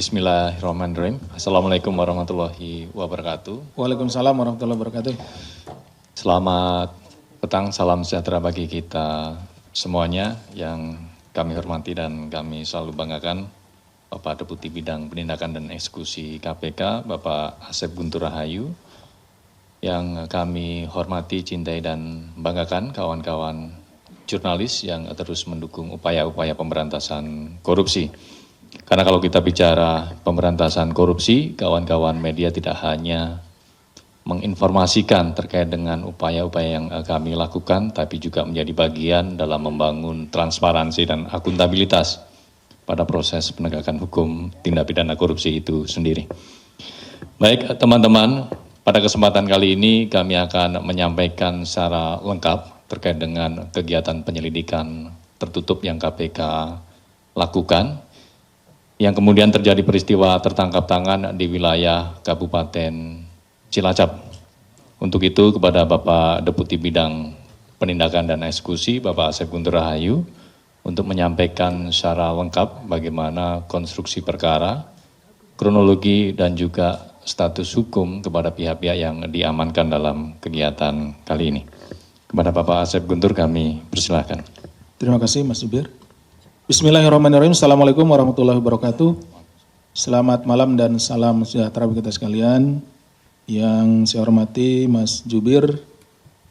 Bismillahirrahmanirrahim. Assalamualaikum warahmatullahi wabarakatuh. Waalaikumsalam warahmatullahi wabarakatuh. Selamat petang, salam sejahtera bagi kita semuanya yang kami hormati dan kami selalu banggakan. Bapak Deputi Bidang Penindakan dan Eksekusi KPK, Bapak Asep Guntur Rahayu, yang kami hormati, cintai dan banggakan kawan-kawan jurnalis yang terus mendukung upaya-upaya pemberantasan korupsi. Karena kalau kita bicara pemberantasan korupsi, kawan-kawan media tidak hanya menginformasikan terkait dengan upaya-upaya yang kami lakukan, tapi juga menjadi bagian dalam membangun transparansi dan akuntabilitas pada proses penegakan hukum tindak pidana korupsi itu sendiri. Baik teman-teman, pada kesempatan kali ini kami akan menyampaikan secara lengkap terkait dengan kegiatan penyelidikan tertutup yang KPK lakukan, yang kemudian terjadi peristiwa tertangkap tangan di wilayah Kabupaten Cilacap. Untuk itu kepada Bapak Deputi Bidang Penindakan dan Eksekusi, Bapak Asep Guntur Rahayu, untuk menyampaikan secara lengkap bagaimana konstruksi perkara, kronologi dan juga status hukum kepada pihak-pihak yang diamankan dalam kegiatan kali ini. Kepada Bapak Asep Guntur kami persilahkan. Terima kasih Mas Jubir. Bismillahirrahmanirrahim. Assalamualaikum warahmatullahi wabarakatuh. Selamat malam dan salam sejahtera bagi kita sekalian. Yang saya hormati Mas Jubir,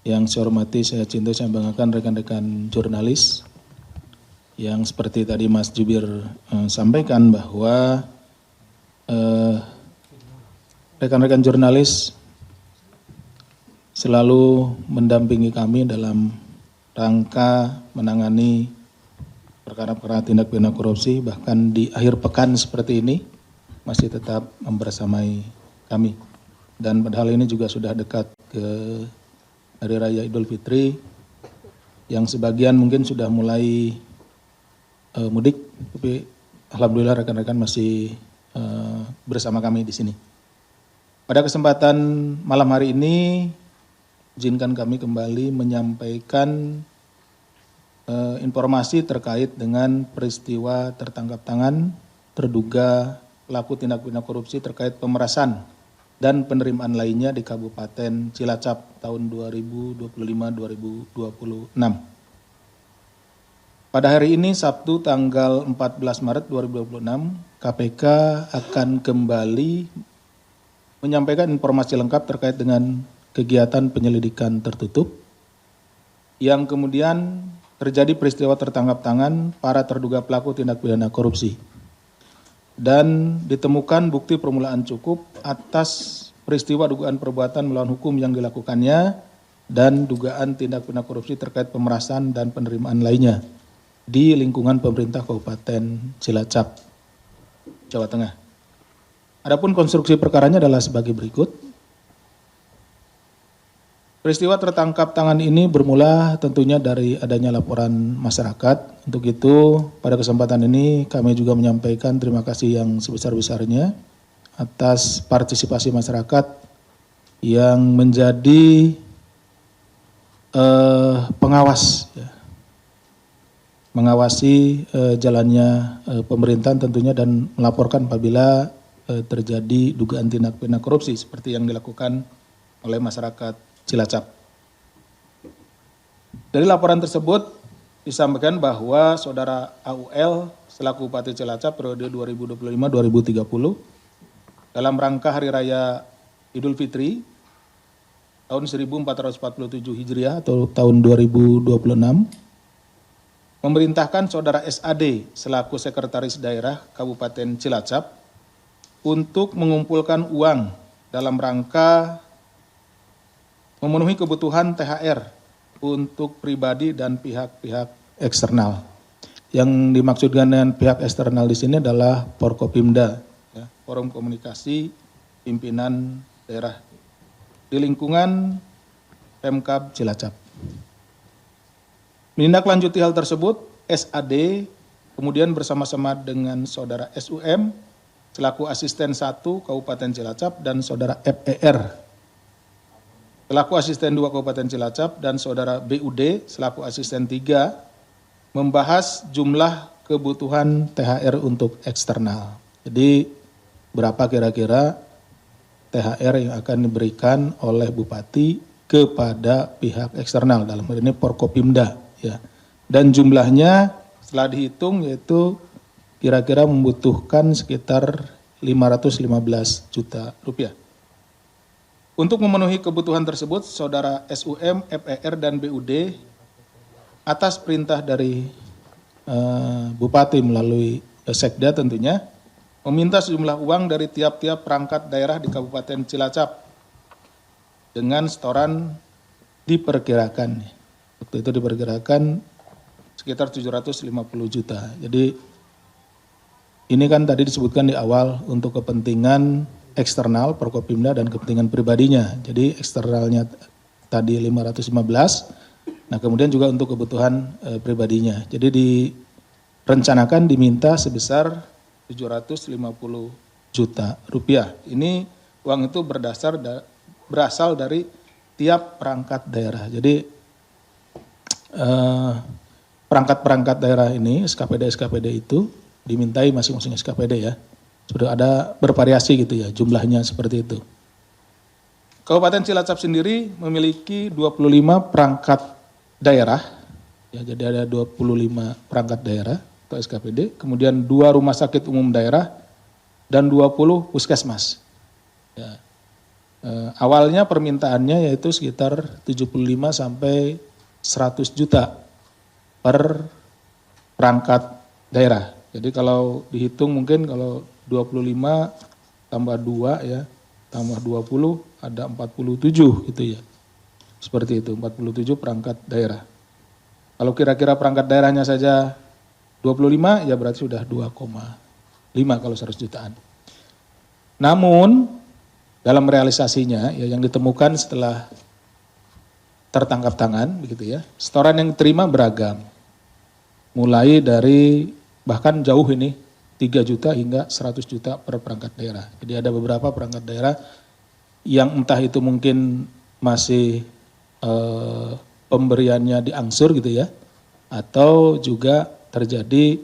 yang saya hormati, saya cintai, saya banggakan rekan-rekan jurnalis. Yang seperti tadi Mas Jubir sampaikan bahwa rekan-rekan jurnalis selalu mendampingi kami dalam rangka menangani perkara-perkara tindak pidana korupsi, bahkan di akhir pekan seperti ini masih tetap membersamai kami. Dan padahal ini juga sudah dekat ke Hari Raya Idul Fitri, yang sebagian mungkin sudah mulai mudik, tapi alhamdulillah rekan-rekan masih bersama kami di sini. Pada kesempatan malam hari ini, izinkan kami kembali menyampaikan informasi terkait dengan peristiwa tertangkap tangan terduga pelaku tindak pidana korupsi terkait pemerasan dan penerimaan lainnya di Kabupaten Cilacap tahun 2025-2026. Pada hari ini Sabtu tanggal 14 Maret 2026, KPK akan kembali menyampaikan informasi lengkap terkait dengan kegiatan penyelidikan tertutup yang kemudian terjadi peristiwa tertangkap tangan para terduga pelaku tindak pidana korupsi. Dan ditemukan bukti permulaan cukup atas peristiwa dugaan perbuatan melawan hukum yang dilakukannya dan dugaan tindak pidana korupsi terkait pemerasan dan penerimaan lainnya di lingkungan pemerintah Kabupaten Cilacap, Jawa Tengah. Adapun konstruksi perkaranya adalah sebagai berikut. Peristiwa tertangkap tangan ini bermula tentunya dari adanya laporan masyarakat. Untuk itu, pada kesempatan ini kami juga menyampaikan terima kasih yang sebesar-besarnya atas partisipasi masyarakat yang menjadi pengawas, mengawasi jalannya pemerintahan tentunya dan melaporkan apabila terjadi dugaan tindak pidana korupsi seperti yang dilakukan oleh masyarakat Cilacap. Dari laporan tersebut disampaikan bahwa Saudara AUL selaku Bupati Cilacap periode 2025-2030 dalam rangka Hari Raya Idul Fitri tahun 1447 Hijriah atau tahun 2026 memerintahkan Saudara SAD selaku Sekretaris Daerah Kabupaten Cilacap untuk mengumpulkan uang dalam rangka memenuhi kebutuhan THR untuk pribadi dan pihak-pihak eksternal. Yang dimaksudkan dengan pihak eksternal di sini adalah Forkopimda, Forum Komunikasi Pimpinan Daerah di lingkungan Pemkab Cilacap. Menindaklanjuti hal tersebut, SAD kemudian bersama-sama dengan Saudara SUM selaku Asisten 1 Kabupaten Cilacap dan Saudara FER selaku Asisten 2 Kabupaten Cilacap dan Saudara BUD selaku Asisten 3 membahas jumlah kebutuhan THR untuk eksternal. Jadi berapa kira-kira THR yang akan diberikan oleh Bupati kepada pihak eksternal, dalam hal ini Forkopimda ya. Dan jumlahnya setelah dihitung yaitu kira-kira membutuhkan sekitar 515 juta rupiah. Untuk memenuhi kebutuhan tersebut, Saudara SUM, FER, dan BUD atas perintah dari Bupati melalui Sekda tentunya meminta sejumlah uang dari tiap-tiap perangkat daerah di Kabupaten Cilacap dengan setoran diperkirakan. Waktu itu diperkirakan sekitar 750 juta. Jadi ini kan tadi disebutkan di awal untuk kepentingan eksternal Forkopimda dan kepentingan pribadinya. Jadi eksternalnya tadi 515, nah kemudian juga untuk kebutuhan pribadinya. Jadi direncanakan diminta sebesar 750 juta rupiah. Ini uang itu berasal dari tiap perangkat daerah. Jadi perangkat-perangkat daerah ini, SKPD itu dimintai masing-masing SKPD ya. Sudah ada bervariasi gitu ya, jumlahnya seperti itu. Kabupaten Cilacap sendiri memiliki 25 perangkat daerah, ya, jadi ada 25 perangkat daerah atau SKPD, kemudian 2 rumah sakit umum daerah, dan 20 puskesmas. Ya. Awalnya permintaannya yaitu sekitar 75 sampai 100 juta per perangkat daerah. Jadi kalau dihitung mungkin kalau 25 tambah 2 ya, tambah 20 ada 47 gitu ya. Seperti itu, 47 perangkat daerah. Kalau kira-kira perangkat daerahnya saja 25 ya berarti sudah 2,5 kalau 100 jutaan. Namun dalam realisasinya ya yang ditemukan setelah tertangkap tangan begitu ya, setoran yang diterima beragam. Mulai dari bahkan jauh ini 3 juta hingga 100 juta per perangkat daerah. Jadi ada beberapa perangkat daerah yang entah itu mungkin masih pemberiannya diangsur gitu ya, atau juga terjadi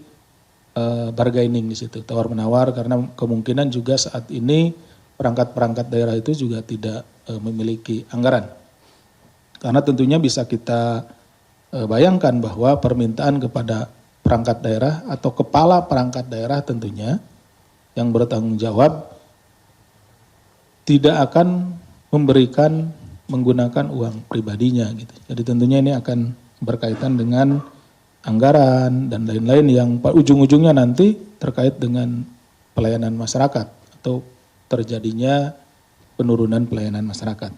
bargaining di situ, tawar menawar, karena kemungkinan juga saat ini perangkat-perangkat daerah itu juga tidak memiliki anggaran. Karena tentunya bisa kita bayangkan bahwa permintaan kepada perangkat daerah atau kepala perangkat daerah tentunya yang bertanggung jawab tidak akan memberikan menggunakan uang pribadinya gitu. Jadi tentunya ini akan berkaitan dengan anggaran dan lain-lain yang ujung-ujungnya nanti terkait dengan pelayanan masyarakat atau terjadinya penurunan pelayanan masyarakat.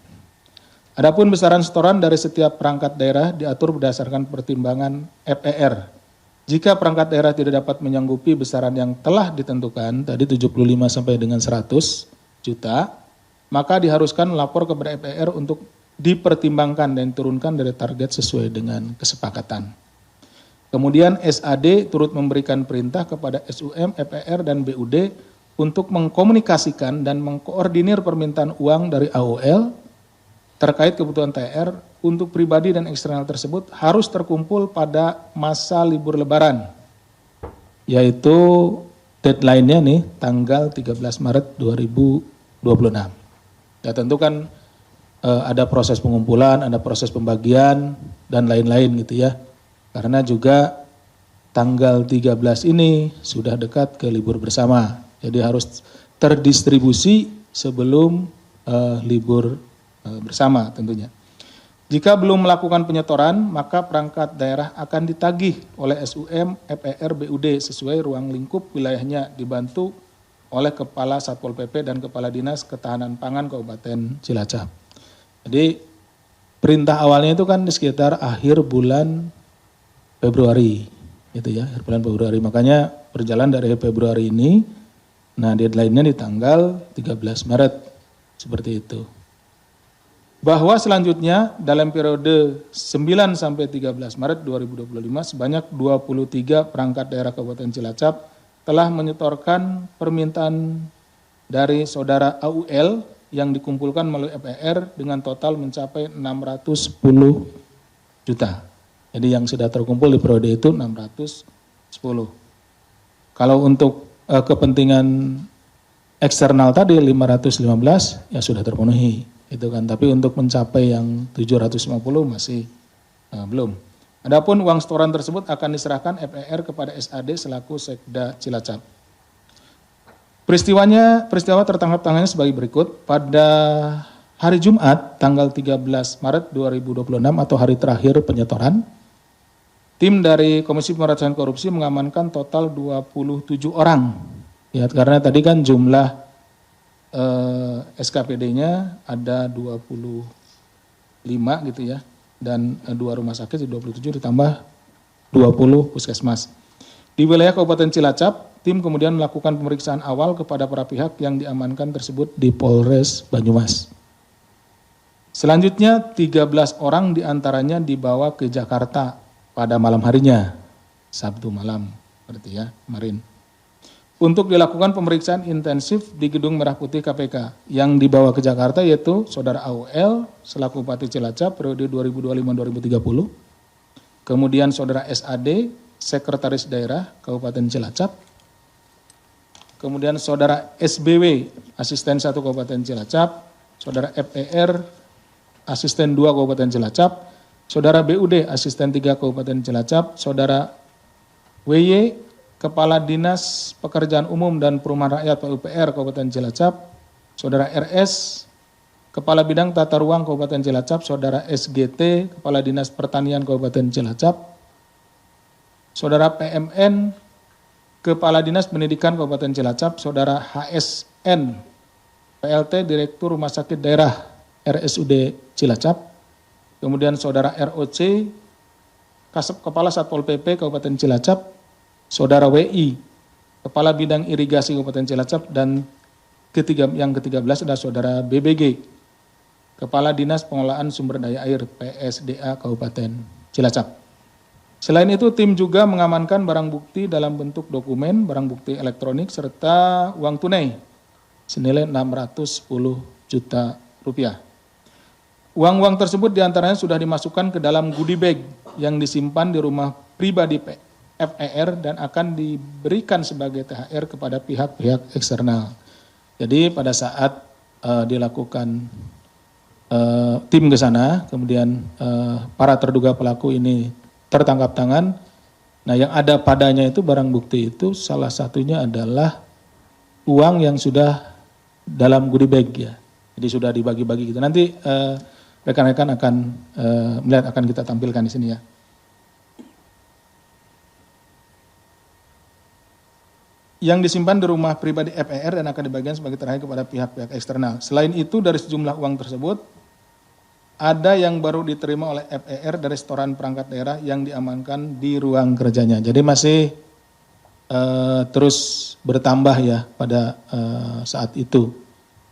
Adapun besaran setoran dari setiap perangkat daerah diatur berdasarkan pertimbangan FER. Jika perangkat daerah tidak dapat menyanggupi besaran yang telah ditentukan, tadi 75 sampai dengan 100 juta, maka diharuskan melapor kepada FER untuk dipertimbangkan dan diturunkan dari target sesuai dengan kesepakatan. Kemudian SAD turut memberikan perintah kepada SUM, FER, dan BUD untuk mengkomunikasikan dan mengkoordinir permintaan uang dari AOL terkait kebutuhan THR untuk pribadi dan eksternal tersebut harus terkumpul pada masa libur lebaran, yaitu deadline-nya nih tanggal 13 Maret 2026. Ya tentu kan ada proses pengumpulan, ada proses pembagian, dan lain-lain gitu ya. Karena juga tanggal 13 ini sudah dekat ke libur bersama, jadi harus terdistribusi sebelum libur bersama tentunya. Jika belum melakukan penyetoran, maka perangkat daerah akan ditagih oleh SUM, FER, BUD sesuai ruang lingkup wilayahnya, dibantu oleh Kepala Satpol PP dan Kepala Dinas Ketahanan Pangan Kabupaten Cilacap. Jadi perintah awalnya itu kan di sekitar akhir bulan Februari, gitu ya, akhir bulan Februari. Makanya berjalan dari Februari ini, nah deadline-nya di tanggal 13 Maret, seperti itu. Bahwa selanjutnya dalam periode 9 sampai 13 Maret 2025 sebanyak 23 perangkat daerah Kabupaten Cilacap telah menyetorkan permintaan dari saudara AUL yang dikumpulkan melalui FER dengan total mencapai 610 juta. Jadi yang sudah terkumpul di periode itu 610. Kalau untuk kepentingan eksternal tadi 515 ya sudah terpenuhi itu kan, tapi untuk mencapai yang 750 masih belum. Adapun uang setoran tersebut akan diserahkan FER kepada SAD selaku Sekda Cilacap. Peristiwa tertangkap tangannya sebagai berikut. Pada hari Jumat tanggal 13 Maret 2026 atau hari terakhir penyetoran, tim dari Komisi Pemberantasan Korupsi mengamankan total 27 orang. Ya, karena tadi kan jumlah SKPD-nya ada 25 gitu ya, dan 2 rumah sakit 27 ditambah 20 puskesmas. Di wilayah Kabupaten Cilacap, tim kemudian melakukan pemeriksaan awal kepada para pihak yang diamankan tersebut di Polres Banyumas. Selanjutnya 13 orang diantaranya dibawa ke Jakarta pada malam harinya, Sabtu malam berarti ya kemarin, untuk dilakukan pemeriksaan intensif di Gedung Merah Putih KPK. Yang dibawa ke Jakarta yaitu Saudara AUL selaku Bupati Cilacap periode 2025-2030, kemudian Saudara SAD Sekretaris Daerah Kabupaten Cilacap, kemudian Saudara SBW Asisten 1 Kabupaten Cilacap, Saudara FER Asisten 2 Kabupaten Cilacap, Saudara BUD Asisten 3 Kabupaten Cilacap, Saudara WY Kepala Dinas Pekerjaan Umum dan Perumahan Rakyat PUPR Kabupaten Cilacap, Saudara RS Kepala Bidang Tata Ruang Kabupaten Cilacap, Saudara SGT Kepala Dinas Pertanian Kabupaten Cilacap, Saudara PMN Kepala Dinas Pendidikan Kabupaten Cilacap, Saudara HSN PLT Direktur Rumah Sakit Daerah RSUD Cilacap, kemudian Saudara ROC Kepala Satpol PP Kabupaten Cilacap, Saudara WI Kepala Bidang Irigasi Kabupaten Cilacap, dan yang ke-13 adalah Saudara BBG Kepala Dinas Pengelolaan Sumber Daya Air PSDA Kabupaten Cilacap. Selain itu tim juga mengamankan barang bukti dalam bentuk dokumen, barang bukti elektronik, serta uang tunai senilai 610 juta rupiah. Uang-uang tersebut diantaranya sudah dimasukkan ke dalam goodie bag yang disimpan di rumah pribadi FER dan akan diberikan sebagai THR kepada pihak-pihak eksternal. Jadi pada saat dilakukan tim ke sana, kemudian para terduga pelaku ini tertangkap tangan. Nah, yang ada padanya itu barang bukti itu salah satunya adalah uang yang sudah dalam goodie bag ya. Jadi sudah dibagi-bagi gitu. Nanti rekan-rekan akan melihat, akan kita tampilkan di sini ya. Yang disimpan di rumah pribadi FER dan akan dibagikan sebagai terakhir kepada pihak-pihak eksternal. Selain itu, dari sejumlah uang tersebut, ada yang baru diterima oleh FER dari setoran perangkat daerah yang diamankan di ruang kerjanya. Jadi masih terus bertambah ya pada saat itu.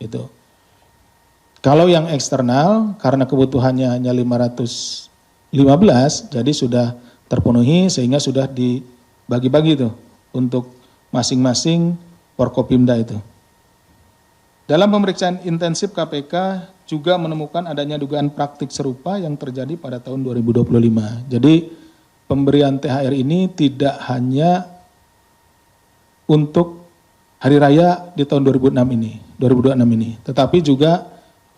Itu. Kalau yang eksternal, karena kebutuhannya hanya 515, jadi sudah terpenuhi sehingga sudah dibagi-bagi tuh untuk masing-masing Forkopimda itu. Dalam pemeriksaan intensif KPK juga menemukan adanya dugaan praktik serupa yang terjadi pada tahun 2025. Jadi pemberian THR ini tidak hanya untuk hari raya di tahun 2026 ini, tetapi juga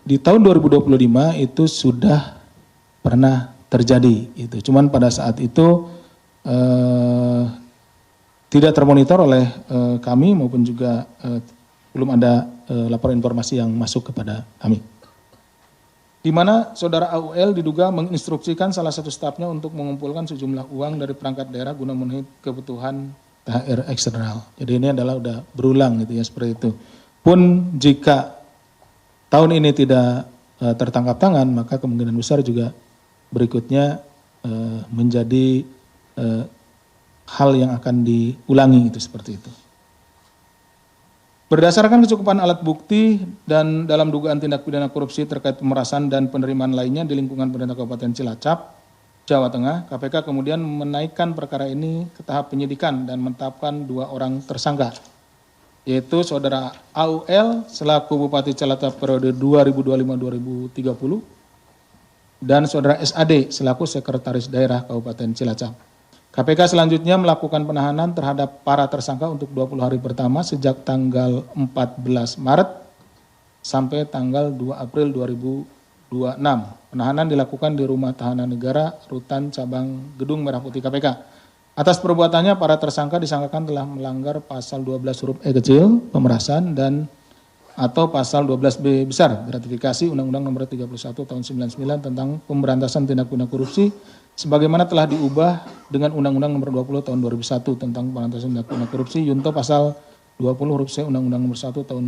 di tahun 2025 itu sudah pernah terjadi. Itu cuman pada saat itu tidak termonitor oleh kami maupun juga belum ada laporan informasi yang masuk kepada kami. Di mana Saudara AUL diduga menginstruksikan salah satu stafnya untuk mengumpulkan sejumlah uang dari perangkat daerah guna memenuhi kebutuhan THR eksternal. Jadi ini adalah udah berulang gitu ya, seperti itu. Pun jika tahun ini tidak tertangkap tangan, maka kemungkinan besar juga berikutnya menjadi hal yang akan diulangi itu seperti itu. Berdasarkan kecukupan alat bukti dan dalam dugaan tindak pidana korupsi terkait pemerasan dan penerimaan lainnya di lingkungan pemerintah Kabupaten Cilacap, Jawa Tengah, KPK kemudian menaikkan perkara ini ke tahap penyidikan dan menetapkan 2 orang tersangka, yaitu Saudara AUL selaku Bupati Cilacap periode 2025-2030 dan Saudara SAD selaku Sekretaris Daerah Kabupaten Cilacap. KPK selanjutnya melakukan penahanan terhadap para tersangka untuk 20 hari pertama sejak tanggal 14 Maret sampai tanggal 2 April 2026. Penahanan dilakukan di Rumah Tahanan Negara, Rutan Cabang Gedung Merah Putih KPK. Atas perbuatannya, para tersangka disangkakan telah melanggar pasal 12 huruf E kecil, pemerasan, dan atau pasal 12B besar, gratifikasi Undang-Undang Nomor 31 Tahun 99 tentang Pemberantasan Tindak Pidana Korupsi, sebagaimana telah diubah dengan Undang-Undang Nomor 20 Tahun 2001 tentang Pemberantasan Tindak Pidana Korupsi, junto pasal 20 huruf C Undang-Undang Nomor 1 Tahun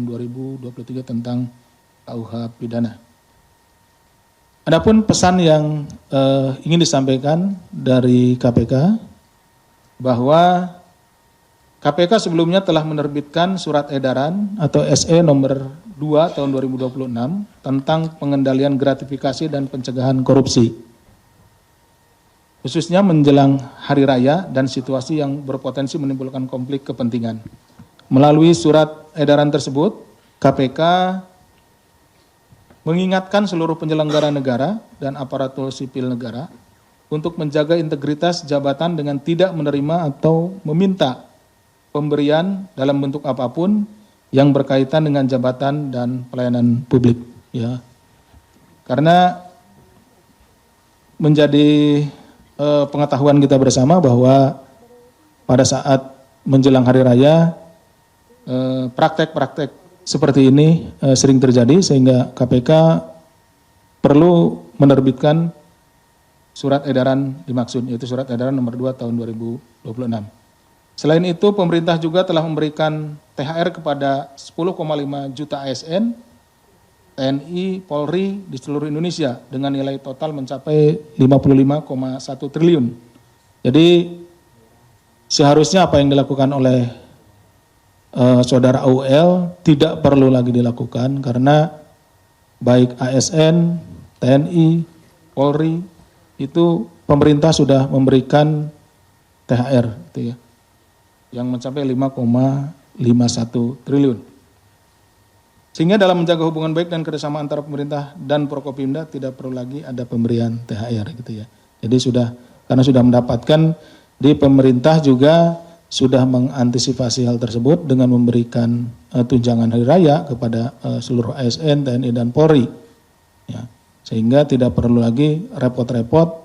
2023 tentang KUH Pidana. Adapun pesan yang ingin disampaikan dari KPK bahwa KPK sebelumnya telah menerbitkan surat edaran atau SE nomor 2 tahun 2026 tentang pengendalian gratifikasi dan pencegahan korupsi, khususnya menjelang hari raya dan situasi yang berpotensi menimbulkan konflik kepentingan. Melalui surat edaran tersebut, KPK mengingatkan seluruh penyelenggara negara dan aparatur sipil negara untuk menjaga integritas jabatan dengan tidak menerima atau meminta pemberian dalam bentuk apapun yang berkaitan dengan jabatan dan pelayanan publik, ya. Karena menjadi pengetahuan kita bersama bahwa pada saat menjelang hari raya praktek-praktek seperti ini sering terjadi, sehingga KPK perlu menerbitkan surat edaran dimaksud, yaitu surat edaran nomor 2 tahun 2026. Selain itu, pemerintah juga telah memberikan THR kepada 10,5 juta ASN, TNI, Polri di seluruh Indonesia dengan nilai total mencapai 55,1 triliun. Jadi seharusnya apa yang dilakukan oleh saudara AUL tidak perlu lagi dilakukan, karena baik ASN, TNI, Polri itu pemerintah sudah memberikan THR gitu ya, yang mencapai 5,51 triliun. Sehingga dalam menjaga hubungan baik dan kerjasama antara pemerintah dan Forkopimda tidak perlu lagi ada pemberian THR gitu ya. Jadi karena sudah mendapatkan, di pemerintah juga sudah mengantisipasi hal tersebut dengan memberikan tunjangan hari raya kepada seluruh ASN, TNI dan Polri. Ya. Sehingga tidak perlu lagi repot-repot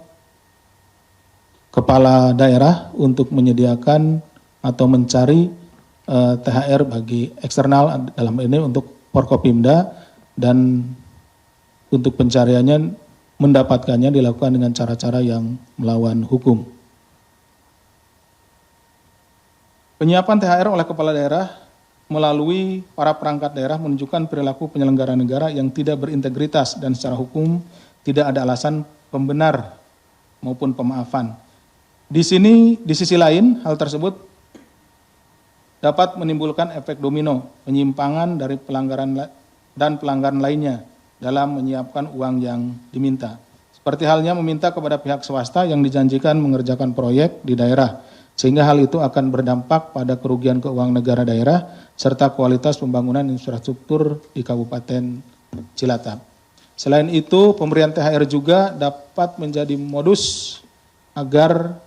kepala daerah untuk menyediakan atau mencari THR bagi eksternal, dalam ini untuk Forkopimda, dan untuk pencariannya mendapatkannya dilakukan dengan cara-cara yang melawan hukum. Penyiapan THR oleh kepala daerah melalui para perangkat daerah menunjukkan perilaku penyelenggara negara yang tidak berintegritas dan secara hukum tidak ada alasan pembenar maupun pemaafan. Di sisi lain, hal tersebut dapat menimbulkan efek domino, penyimpangan dari pelanggaran dan pelanggaran lainnya dalam menyiapkan uang yang diminta. Seperti halnya meminta kepada pihak swasta yang dijanjikan mengerjakan proyek di daerah, sehingga hal itu akan berdampak pada kerugian keuangan negara daerah serta kualitas pembangunan infrastruktur di Kabupaten Cilacap. Selain itu, pemberian THR juga dapat menjadi modus agar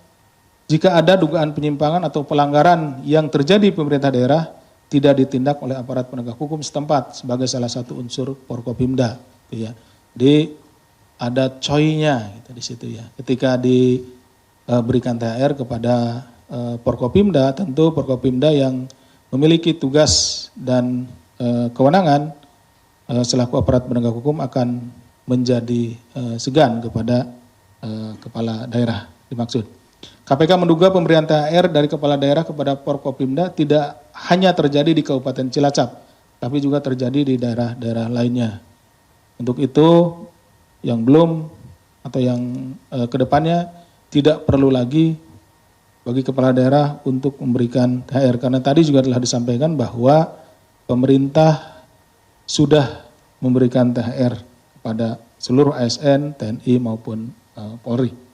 jika ada dugaan penyimpangan atau pelanggaran yang terjadi di pemerintah daerah tidak ditindak oleh aparat penegak hukum setempat sebagai salah satu unsur Forkopimda. Ya. Jadi ada coy-nya gitu di situ ya. Ketika diberikan THR kepada Forkopimda, tentu Forkopimda yang memiliki tugas dan kewenangan selaku aparat penegak hukum akan menjadi segan kepada kepala daerah dimaksud. KPK menduga pemberian THR dari kepala daerah kepada Forkopimda tidak hanya terjadi di Kabupaten Cilacap, tapi juga terjadi di daerah-daerah lainnya. Untuk itu, yang belum atau yang kedepannya tidak perlu lagi bagi kepala daerah untuk memberikan THR, karena tadi juga telah disampaikan bahwa pemerintah sudah memberikan THR kepada seluruh ASN, TNI maupun Polri.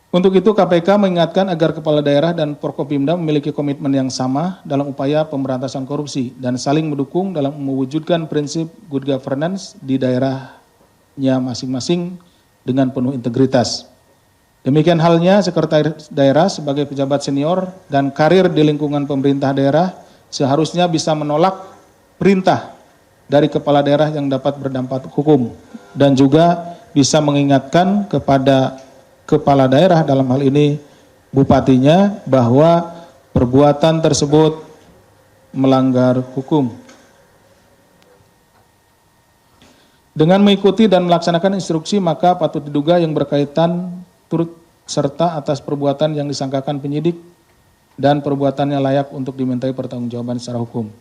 Untuk itu KPK mengingatkan agar kepala daerah dan Forkopimda memiliki komitmen yang sama dalam upaya pemberantasan korupsi dan saling mendukung dalam mewujudkan prinsip good governance di daerahnya masing-masing dengan penuh integritas. Demikian halnya sekretaris daerah sebagai pejabat senior dan karir di lingkungan pemerintah daerah seharusnya bisa menolak perintah dari kepala daerah yang dapat berdampak hukum dan juga bisa mengingatkan kepada kepala daerah dalam hal ini bupatinya bahwa perbuatan tersebut melanggar hukum. Dengan mengikuti dan melaksanakan instruksi maka patut diduga yang berkaitan turut serta atas perbuatan yang disangkakan penyidik dan perbuatannya layak untuk dimintai pertanggungjawaban secara hukum.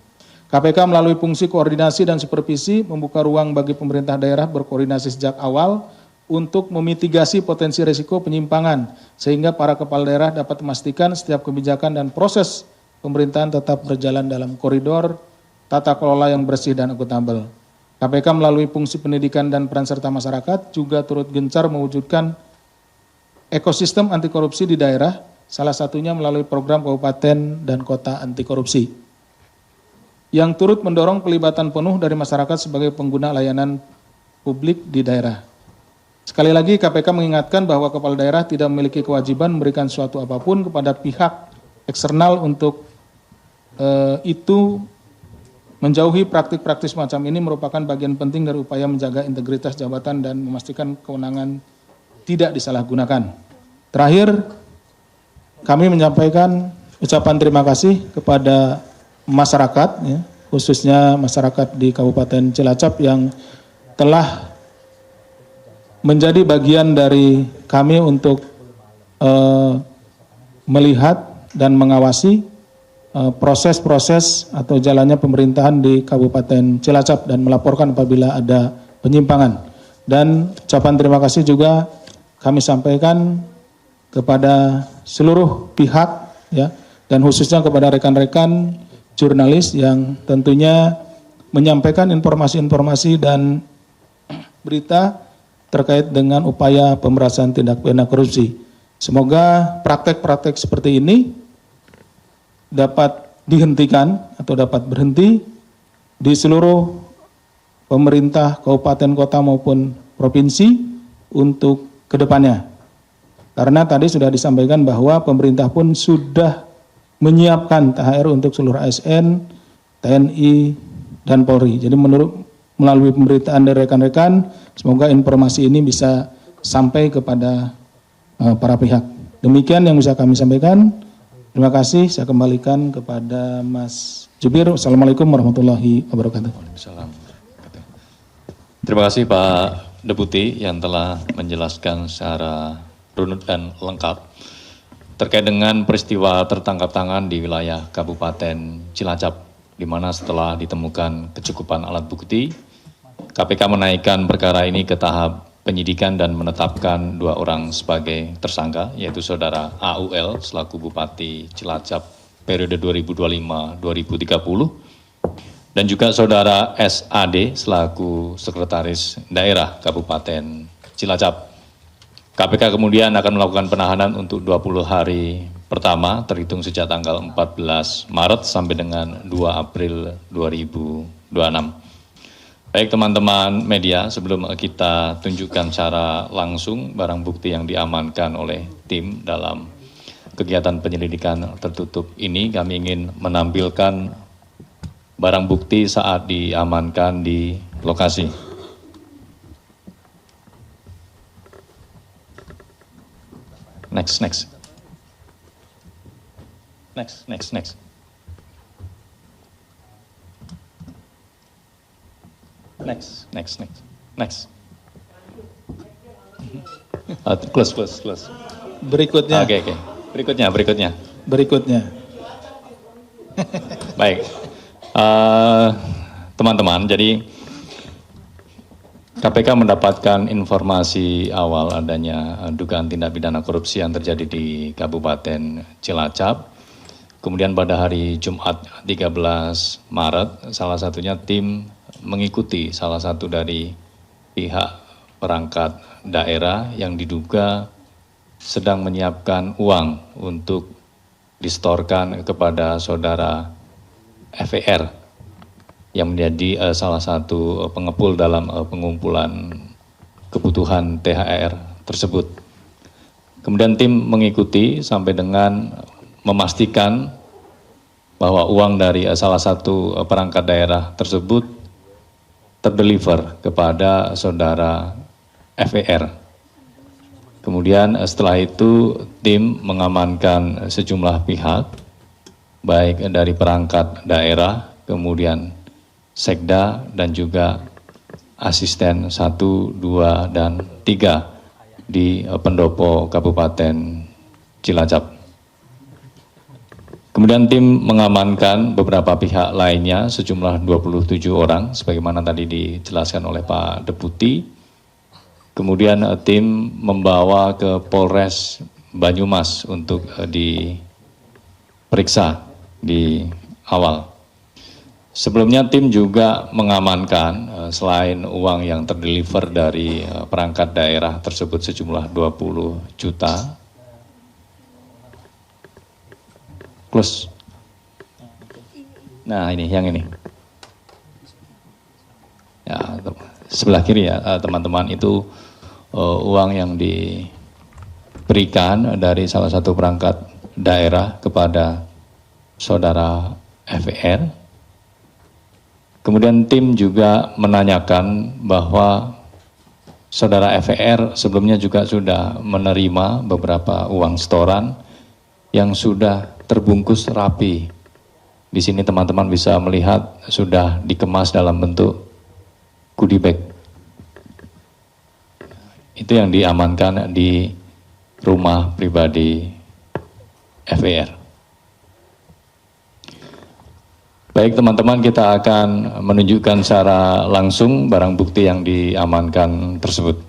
KPK melalui fungsi koordinasi dan supervisi membuka ruang bagi pemerintah daerah berkoordinasi sejak awal untuk memitigasi potensi risiko penyimpangan sehingga para kepala daerah dapat memastikan setiap kebijakan dan proses pemerintahan tetap berjalan dalam koridor tata kelola yang bersih dan akuntabel. KPK melalui fungsi pendidikan dan peran serta masyarakat juga turut gencar mewujudkan ekosistem anti korupsi di daerah, salah satunya melalui program kabupaten dan kota anti korupsi, yang turut mendorong pelibatan penuh dari masyarakat sebagai pengguna layanan publik di daerah. Sekali lagi KPK mengingatkan bahwa kepala daerah tidak memiliki kewajiban memberikan suatu apapun kepada pihak eksternal untuk itu. Menjauhi praktik-praktik semacam ini merupakan bagian penting dari upaya menjaga integritas jabatan dan memastikan kewenangan tidak disalahgunakan. Terakhir, kami menyampaikan ucapan terima kasih kepada masyarakat, ya, khususnya masyarakat di Kabupaten Cilacap yang telah menjadi bagian dari kami untuk melihat dan mengawasi proses-proses atau jalannya pemerintahan di Kabupaten Cilacap dan melaporkan apabila ada penyimpangan. Dan ucapan terima kasih juga kami sampaikan kepada seluruh pihak, ya, dan khususnya kepada rekan-rekan jurnalis yang tentunya menyampaikan informasi-informasi dan berita terkait dengan upaya pemberantasan tindak pidana korupsi. Semoga praktek-praktek seperti ini dapat dihentikan atau dapat berhenti di seluruh pemerintah kabupaten, kota maupun provinsi untuk kedepannya. Karena tadi sudah disampaikan bahwa pemerintah pun sudah menyiapkan THR untuk seluruh ASN, TNI, dan Polri. Jadi melalui pemberitaan dari rekan-rekan, semoga informasi ini bisa sampai kepada para pihak. Demikian yang bisa kami sampaikan. Terima kasih, saya kembalikan kepada Mas Jubir. Assalamualaikum warahmatullahi wabarakatuh. Waalaikumsalam. Terima kasih Pak Deputi yang telah menjelaskan secara runut dan lengkap terkait dengan peristiwa tertangkap tangan di wilayah Kabupaten Cilacap, di mana setelah ditemukan kecukupan alat bukti, KPK menaikkan perkara ini ke tahap penyidikan dan menetapkan 2 orang sebagai tersangka, yaitu Saudara AUL selaku Bupati Cilacap periode 2025-2030 dan juga Saudara SAD selaku Sekretaris Daerah Kabupaten Cilacap. KPK kemudian akan melakukan penahanan untuk 20 hari pertama terhitung sejak tanggal 14 Maret sampai dengan 2 April 2026. Baik teman-teman media, sebelum kita tunjukkan secara langsung barang bukti yang diamankan oleh tim dalam kegiatan penyelidikan tertutup ini, kami ingin menampilkan barang bukti saat diamankan di lokasi. Next. Close. Berikutnya. Oke. Berikutnya. Baik, teman-teman, jadi KPK mendapatkan informasi awal adanya dugaan tindak pidana korupsi yang terjadi di Kabupaten Cilacap. Kemudian pada hari Jumat 13 Maret, salah satunya tim mengikuti salah satu dari pihak perangkat daerah yang diduga sedang menyiapkan uang untuk distorkan kepada Saudara FER yang menjadi salah satu pengepul dalam pengumpulan kebutuhan THR tersebut. Kemudian tim mengikuti sampai dengan memastikan bahwa uang dari salah satu perangkat daerah tersebut terdeliver kepada saudara FER. Kemudian setelah itu tim mengamankan sejumlah pihak, baik dari perangkat daerah, kemudian sekda dan juga asisten 1, 2, dan 3 di Pendopo Kabupaten Cilacap. Kemudian tim mengamankan beberapa pihak lainnya sejumlah 27 orang, sebagaimana tadi dijelaskan oleh Pak Deputi. Kemudian tim membawa ke Polres Banyumas untuk diperiksa di awal. Sebelumnya tim juga mengamankan selain uang yang terdeliver dari perangkat daerah tersebut sejumlah 20 juta. Close. Nah ini, yang ini. Ya, sebelah kiri ya teman-teman, itu uang yang diberikan dari salah satu perangkat daerah kepada saudara FER. Kemudian tim juga menanyakan bahwa saudara FER sebelumnya juga sudah menerima beberapa uang setoran yang sudah terbungkus rapi. Di sini teman-teman bisa melihat sudah dikemas dalam bentuk goodie bag. Itu yang diamankan di rumah pribadi FER. Baik teman-teman, kita akan menunjukkan secara langsung barang bukti yang diamankan tersebut.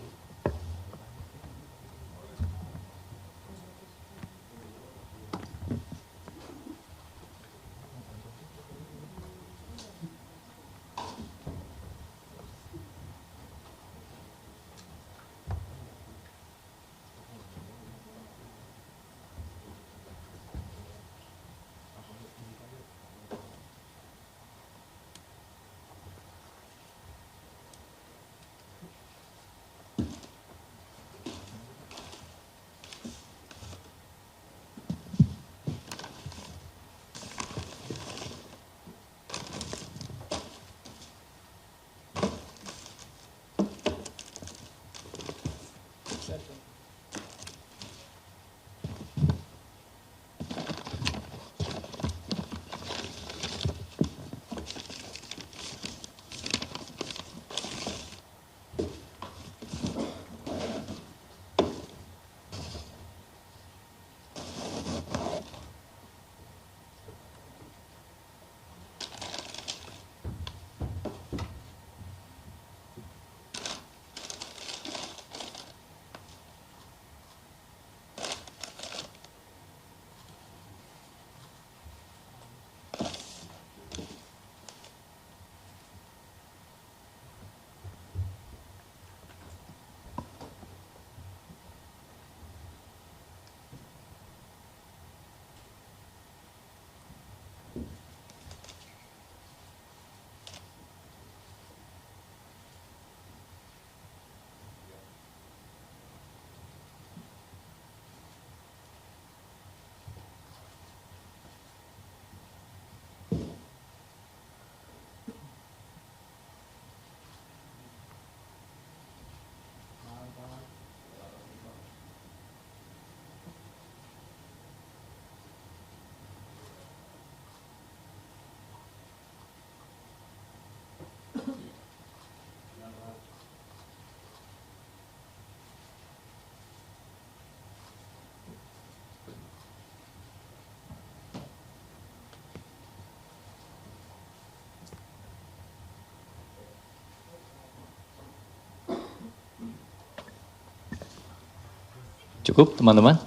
Cukup teman-teman?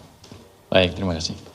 Baik, terima kasih.